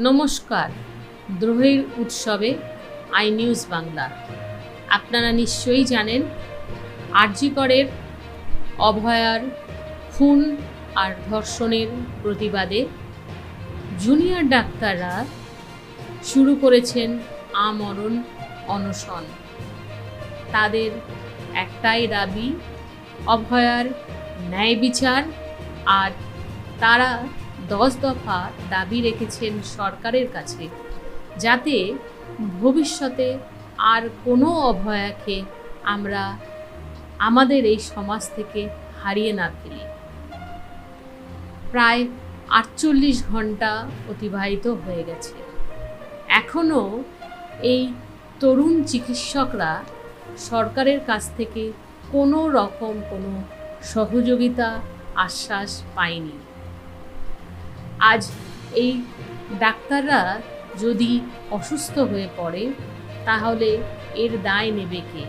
নমস্কার। দ্রোহের উৎসবে I news Bangla. আপনারা নিশ্চয়ই জানেন আরজি করের অভয়ার খুন আর ধর্ষণের প্রতিবাদে জুনিয়র ডাক্তাররা শুরু করেছেন আমরণ অনশন। তাদের একটাই দাবি, অভয়ার ন্যায় বিচার। আর তারা 10 দফা দাবি রেখেছেন সরকারের কাছে, যাতে ভবিষ্যতে আর কোনো অভয়াকে আমরা আমাদের এই সমাজ থেকে হারিয়ে না ফেলি। প্রায় 48 ঘন্টা অতিবাহিত হয়ে গেছে। এখনও এই তরুণ চিকিৎসকরা সরকারের কাছ থেকে কোনো রকম কোনো সহযোগিতা আশ্বাস পায়নি। আজ এই ডাক্তাররা যদি অসুস্থ হয়ে পড়ে, তাহলে এর দায় নেবে কে?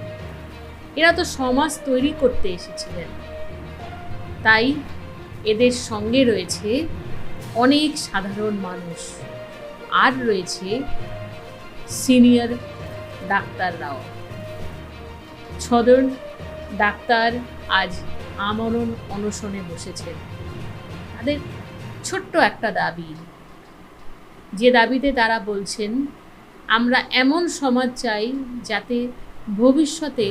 এরা তো সমাজ তৈরি করতে এসেছিলেন। তাই এদের সঙ্গে রয়েছে অনেক সাধারণ মানুষ, আর রয়েছে সিনিয়র ডাক্তাররাও। 6 জন ডাক্তার আজ আমরণ অনশনে বসেছেন। তাদের ছোট্ট একটা দাবি, যে দাবিতে তারা বলছেন, আমরা এমন সমাজ চাই যাতে ভবিষ্যতে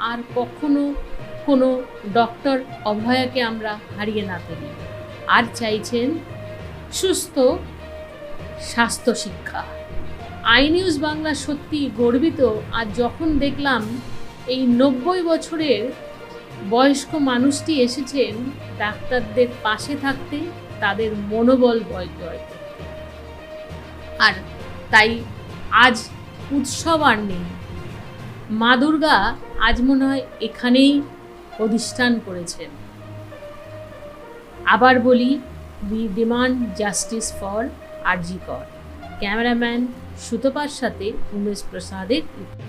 আর কখনো কোনো ডক্টর অভয়াকে আমরা হারিয়ে না ফেলি। আর চাইছেন সুস্থ স্বাস্থ্য শিক্ষা। আই নিউজ বাংলা সত্যি গর্বিত। আর যখন দেখলাম এই 90 বছরের বয়স্ক মানুষটি এসেছেন ডাক্তারদের পাশে থাকতে, তাদের মনোবল জয় করতে। আর তাই আজ উৎসব আর নেই। মা দুর্গা আজ মনে হয় এখানেই অধিষ্ঠান করেছেন। আবার বলি, উই ডিমান্ড জাস্টিস ফর আরজি কর। ক্যামেরাম্যান সুতপার সাথে উমেশ প্রসাদের।